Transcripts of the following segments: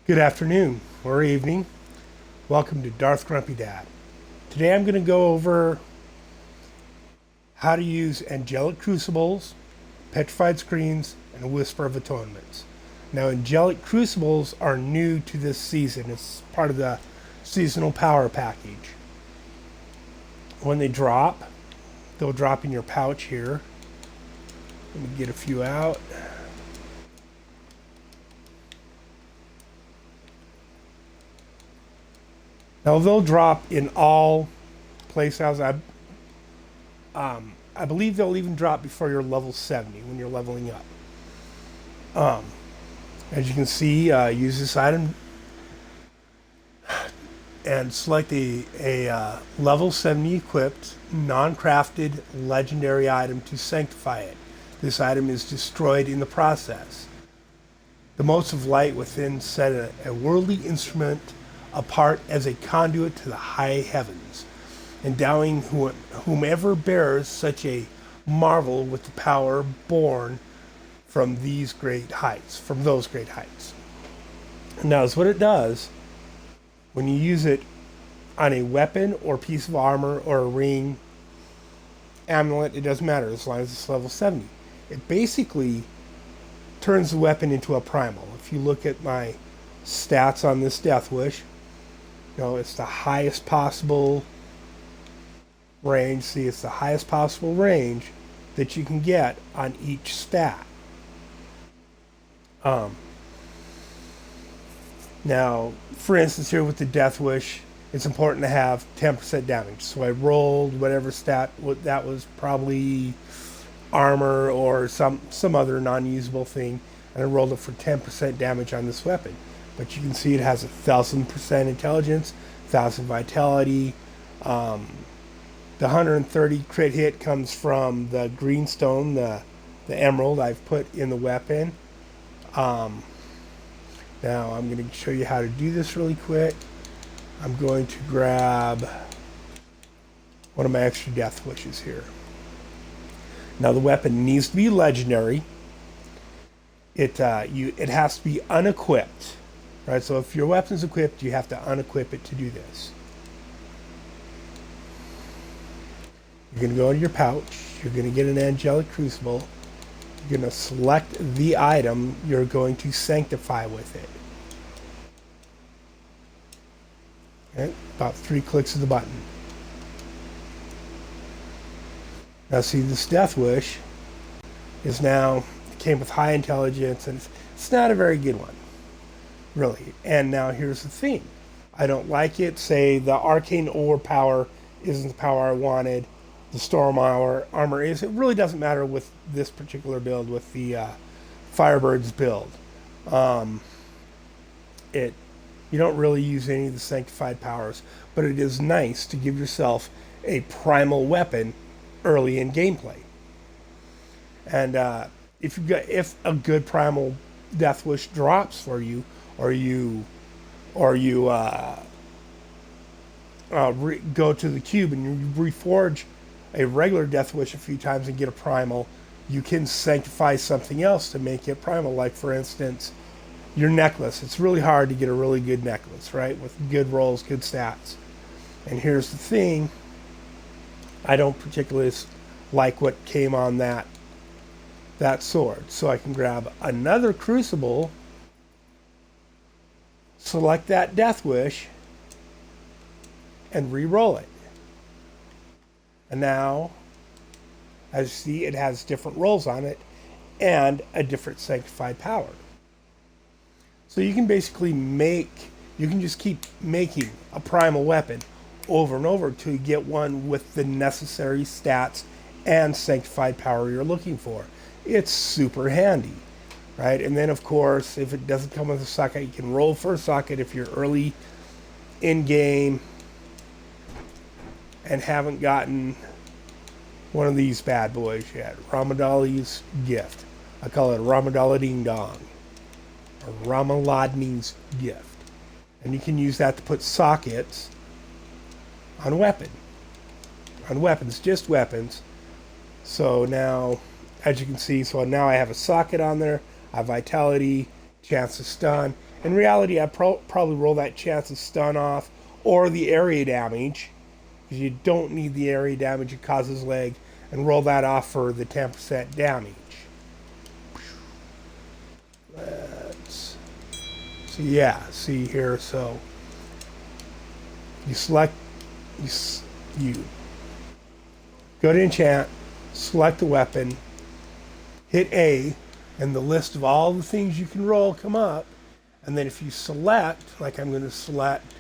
Good afternoon or evening. Welcome to Darth Grumpy Dad. Today I'm going to go over how to use Angelic Crucibles, Petrified Screens, and a Whisper of Atonements. Now, Angelic Crucibles are new to this season. It's part of the seasonal power package. When they drop, they'll drop in your pouch here. Let me get a few out. Now they'll drop in all playstyles. I believe they'll even drop before you're level 70 when you're leveling up. As you can see, use this item and select a level 70 equipped, non-crafted legendary item to sanctify it. This item is destroyed in the process. The motes of light within set a worldly instrument apart as a conduit to the high heavens, endowing whomever bears such a marvel with the power born from these great heights, from those great heights. Now, that's what it does when you use it on a weapon or piece of armor or a ring, amulet. It doesn't matter as long as it's level 70. It basically turns the weapon into a primal. If you look at my stats on this Death Wish, it's the highest possible range. See, it's the highest possible range that you can get on each stat. Now, for instance, here with the Death Wish, it's important to have 10% damage. So I rolled whatever stat that was, probably armor or some other non-usable thing, and I rolled it for 10% damage on this weapon. But you can see it has 1,000% intelligence, 1,000 vitality. The 130 crit hit comes from the greenstone, the emerald I've put in the weapon. Now I'm going to show you how to do this really quick. I'm going to grab one of my extra Death Wishes here. Now the weapon needs to be legendary. It has to be unequipped. Right, so if your weapon's equipped, you have to unequip it to do this. You're going to go into your pouch. You're going to get an Angelic Crucible. You're going to select the item you're going to sanctify with it. Okay, about 3 clicks of the button. Now see, this Death Wish came with high intelligence, and it's not a very good one. Really. And now here's the thing. I don't like it. Say the arcane ore power isn't the power I wanted. The storm armor is. It really doesn't matter with this particular build, with the Firebird's build. You don't really use any of the sanctified powers, but it is nice to give yourself a primal weapon early in gameplay. And if a good primal Death Wish drops for you, or you go to the cube and you reforge a regular Death Wish a few times and get a primal, you can sanctify something else to make it primal. Like, for instance, your necklace. It's really hard to get a really good necklace, right? With good rolls, good stats. And here's the thing. I don't particularly like what came on that sword. So I can grab another Crucible, select that Death Wish, and re-roll it. And now, as you see, it has different rolls on it and a different sanctified power. So you can basically just keep making a primal weapon over and over till you get one with the necessary stats and sanctified power you're looking for. It's super handy. Right, and then of course, if it doesn't come with a socket, you can roll for a socket if you're early in game and haven't gotten one of these bad boys yet. Ramadali's Gift. I call it Ramadala Ding Dong, or Ramaladni's Gift, and you can use that to put sockets on weapons, just weapons. So now, as you can see, so now I have a socket on there. Vitality, chance to stun, In reality, I'd probably roll that chance of stun off or the area damage, because you don't need the area damage it causes leg, and roll that off for the 10% damage. Let's see, yeah, see here, so you select, you go to enchant, select the weapon, hit A, and the list of all the things you can roll come up, and then if you select, like I'm going to select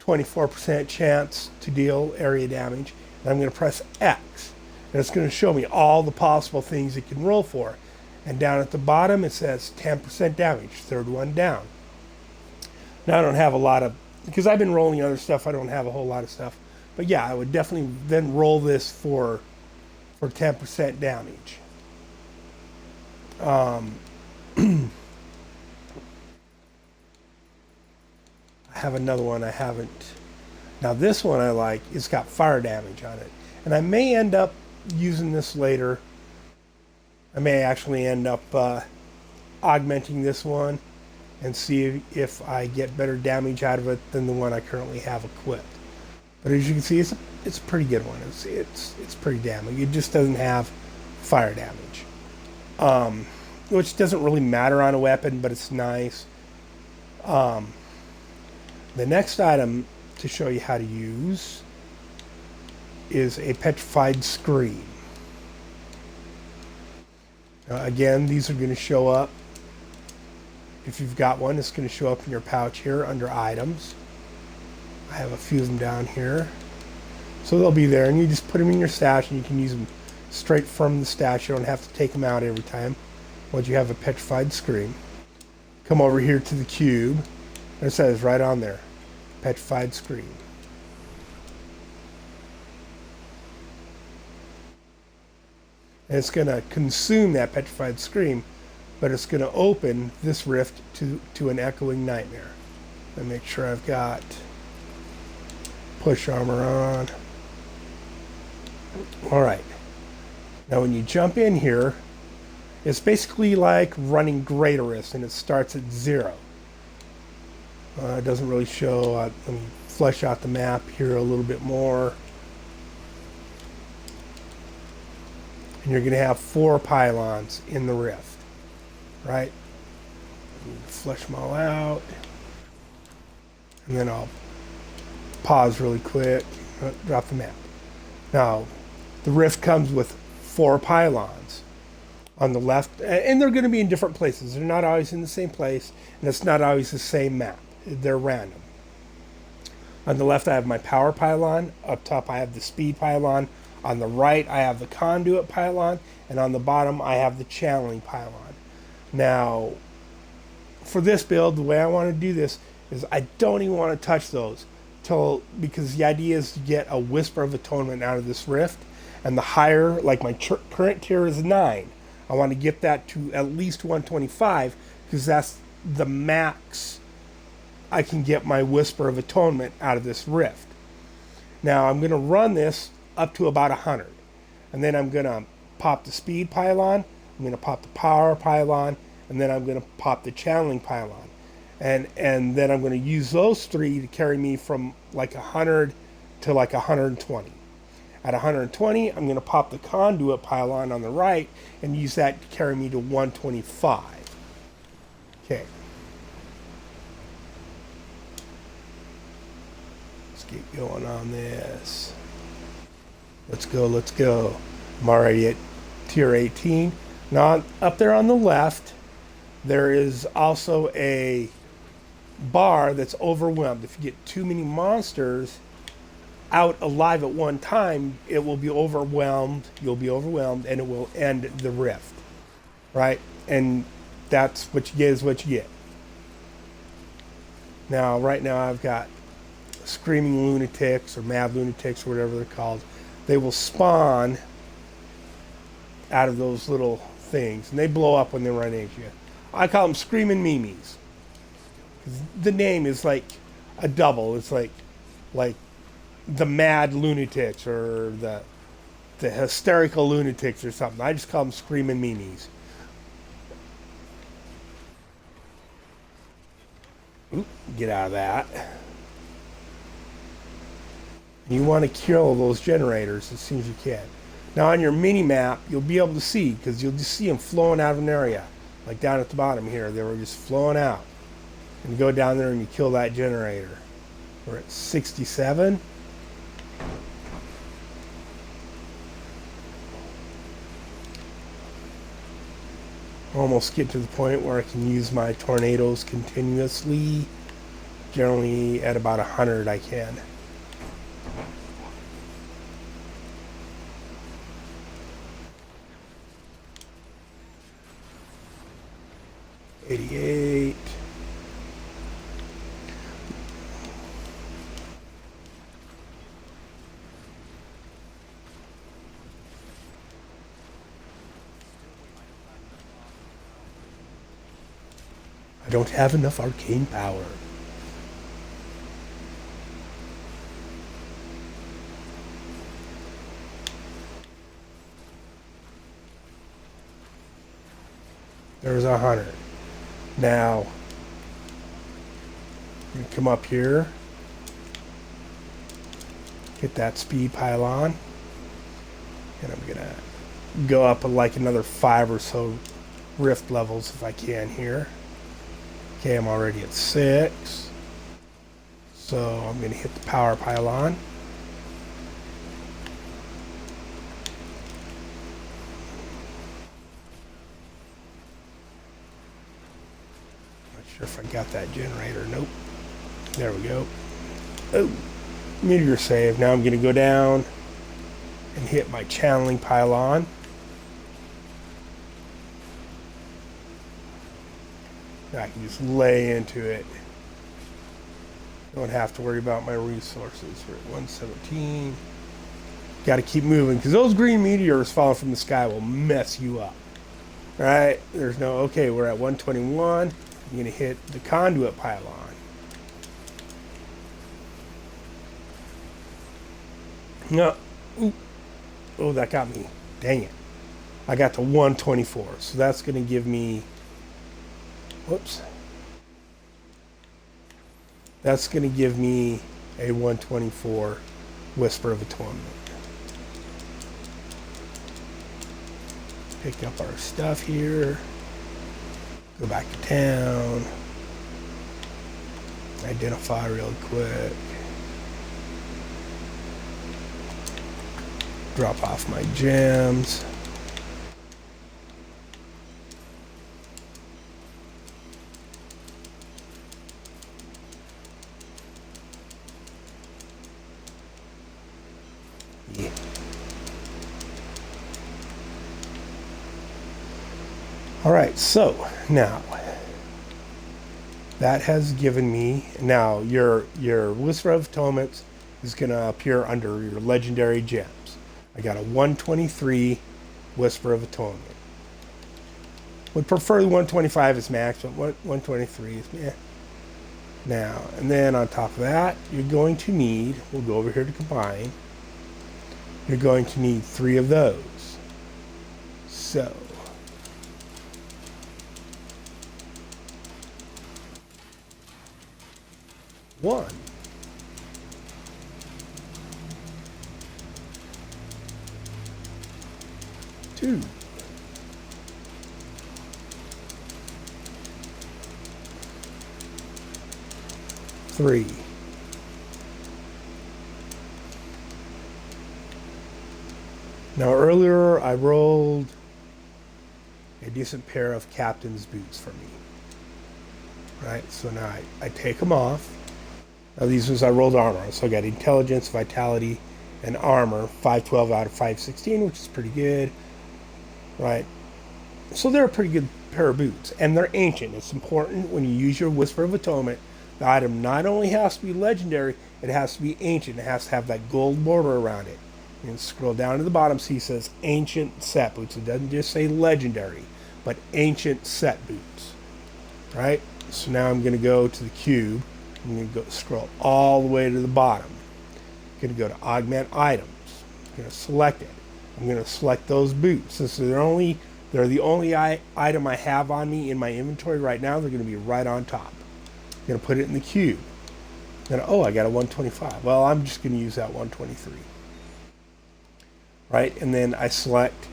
24% chance to deal area damage, and I'm going to press X, and it's going to show me all the possible things it can roll for. And down at the bottom it says 10% damage, third one down. Now I don't have a lot of, because I've been rolling other stuff, I don't have a whole lot of stuff. But yeah, I would definitely then roll this for 10% damage. I have another one I haven't. Now this one I like, it's got fire damage on it. And I may end up using this later. I may actually end up augmenting this one and see if I get better damage out of it than the one I currently have equipped. But as you can see, it's a pretty good one. It's pretty damaging. It just doesn't have fire damage, which doesn't really matter on a weapon, but it's nice. The next item to show you how to use is a Petrified Scream. Again, these are going to show up. If you've got one, it's going to show up in your pouch here under items. I have a few of them down here. So they'll be there, and you just put them in your stash, and you can use them straight from the stash. You don't have to take them out every time once you have a Petrified Scream. Come over here to the cube, and it says right on there, Petrified Scream. And it's going to consume that Petrified Scream, but it's going to open this rift to an Echoing Nightmare. Let me make sure I've got push armor on. Alright. Now when you jump in here, it's basically like running Greaterist, and it starts at 0. It doesn't really show. Let me flesh out the map here a little bit more. And you're going to have 4 pylons in the rift, right? Flesh them all out. And then I'll pause really quick, drop the map. Now, the rift comes with 4 pylons on the left, and they're going to be in different places. They're not always in the same place, and it's not always the same map. They're random. On the left, I have my power pylon. Up top, I have the speed pylon. On the right, I have the conduit pylon, and on the bottom, I have the channeling pylon. Now, for this build, the way I want to do this is I don't even want to touch those because the idea is to get a Whisper of Atonement out of this rift, and the higher, like my current tier is 9, I want to get that to at least 125 because that's the max I can get my Whisper of Atonement out of this rift. Now, I'm going to run this up to about 100. And then I'm going to pop the speed pylon, I'm going to pop the power pylon, and then I'm going to pop the channeling pylon. And then I'm going to use those 3 to carry me from like 100 to like 120. At 120, I'm going to pop the conduit pylon on the right and use that to carry me to 125. Okay. Let's get going on this. Let's go. I'm already at tier 18. Now, up there on the left, there is also a bar that's overwhelmed. If you get too many monsters out alive at one time, it will be overwhelmed. You'll be overwhelmed, and it will end the rift. Right? And that's what you get is what you get. Now, right now, I've got screaming lunatics or mad lunatics or whatever they're called. They will spawn out of those little things, and they blow up when they run into you. I call them screaming memes. The name is like a double. It's like the mad lunatics or the hysterical lunatics or something. I just call them screaming memes. Oop, get out of that. You want to kill those generators as soon as you can. Now on your mini map, you'll be able to see, because you'll just see them flowing out of an area. Like down at the bottom here, they were just flowing out. And you go down there and you kill that generator. We're at 67. Almost get to the point where I can use my tornadoes continuously. Generally at about 100 I can. $88. I don't have enough arcane power. There's 100. Now, you come up here, hit that speed pylon, and I'm gonna go up like another 5 or so rift levels if I can here. Okay, I'm already at 6. So I'm going to hit the power pylon. Not sure if I got that generator. Nope. There we go. Oh, meteor save. Now I'm going to go down and hit my channeling pylon. I can just lay into it. Don't have to worry about my resources. We're at 117. Got to keep moving because those green meteors falling from the sky will mess you up. All right? There's no, okay, we're at 121. I'm going to hit the conduit pylon. No. Ooh. Oh, that got me. Dang it. I got to 124. So that's going to give me, whoops. That's going to give me a 124 Whisper of Atonement. Pick up our stuff here. Go back to town. Identify real quick. Drop off my gems. Yeah. All right, so now that has given me, now your Whisper of Atonements is going to appear under your legendary gems. I got a 123 Whisper of Atonement. Would prefer the 125 as max, but 123 is yeah. Now, and then on top of that, you're going to need, we'll go over here to combine, you're going to need 3 of those. So, one. 2. 3. Now earlier I rolled a decent pair of captain's boots for me. Right, so now I take them off. Now these was I rolled armor, so I got intelligence, vitality, and armor, 512 out of 516, which is pretty good. Right, so they're a pretty good pair of boots, and they're ancient. It's important when you use your Whisper of Atonement, the item not only has to be legendary, it has to be ancient. It has to have that gold border around it. You can scroll down to the bottom, see it says ancient set boots. It doesn't just say legendary, but ancient set boots. Right, so now I'm going to go to the cube. I'm going to go scroll all the way to the bottom. I'm going to go to augment items. I'm going to select it. I'm going to select those boots. Since they're the only item I have on me in my inventory right now, they're going to be right on top. I'm going to put it in the cube. Then, oh, I got a 125. Well, I'm just going to use that 123. Right? And then I select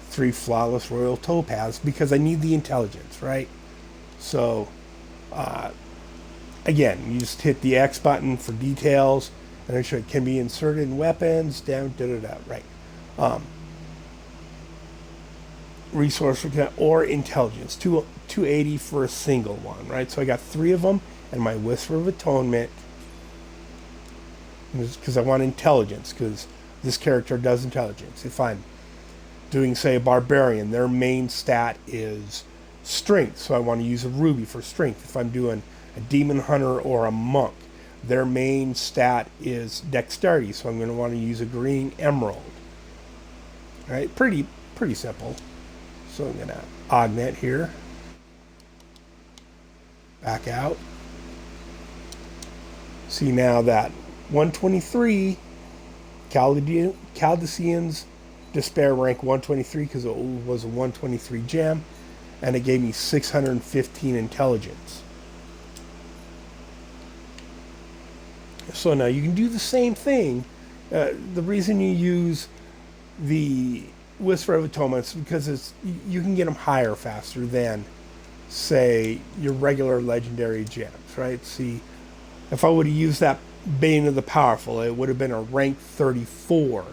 3 flawless royal topaz because I need the intelligence, right? So, again, you just hit the X button for details, and it can be inserted in weapons, right? Resource or intelligence, 280 for a single one, right? So I got 3 of them, and my Whisper of Atonement, because I want intelligence, because this character does intelligence. If I'm doing, say, a barbarian, their main stat is strength, so I want to use a ruby for strength. If I'm doing a demon hunter or a monk, their main stat is dexterity, so I'm going to want to use a green emerald. Right? Pretty simple. So I'm going to augment here. Back out. See now that 123 Chaldean's Despair rank 123 because it was a 123 gem, and it gave me 615 intelligence. So now you can do the same thing. The reason you use the Whisper of Atonement is because you can get them higher faster than, say, your regular legendary gems, right? See, if I would have used that Bane of the Powerful, it would have been a rank 34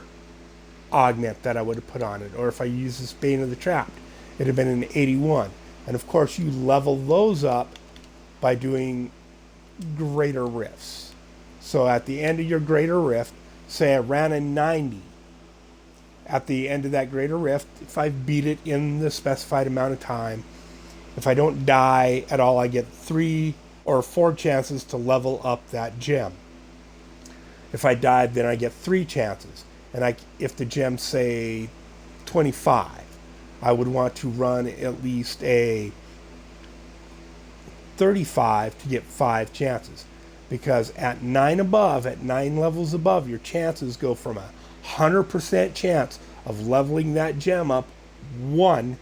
augment that I would have put on it. Or if I use this Bane of the Trapped, it'd have been an 81. And of course, you level those up by doing greater rifts. So at the end of your greater rift, say I ran a 90. At the end of that greater rift, if I beat it in the specified amount of time, if I don't die at all, I get 3 or 4 chances to level up that gem. If I died, then I get 3 chances. And if the gem's, say, 25, I would want to run at least a 35 to get 5 chances. Because at 9 levels above, your chances go from a 100% chance of leveling that gem up 1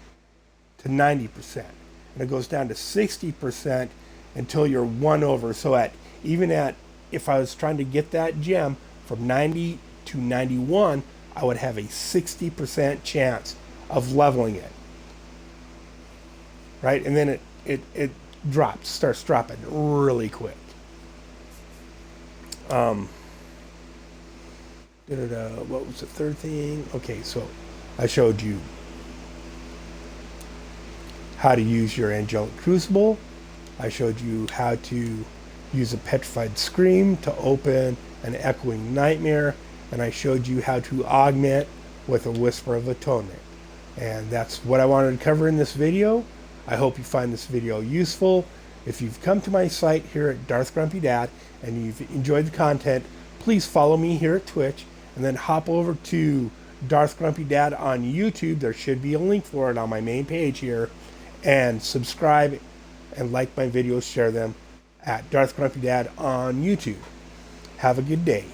to 90%. And it goes down to 60% until you're 1 over. So if I was trying to get that gem from 90 to 91, I would have a 60% chance of leveling it. Right? And then it starts dropping really quick. What was the third thing? Okay, so I showed you how to use your Angelic Crucible. I showed you how to use a Petrified Scream to open an Echoing Nightmare, and I showed you how to augment with a Whisper of Atonement. And that's what I wanted to cover in this video. I hope you find this video useful. If you've come to my site here at Darth Grumpy Dad and you've enjoyed the content, please follow me here at Twitch, and then hop over to Darth Grumpy Dad on YouTube. There should be a link for it on my main page here. And subscribe and like my videos, share them at Darth Grumpy Dad on YouTube. Have a good day.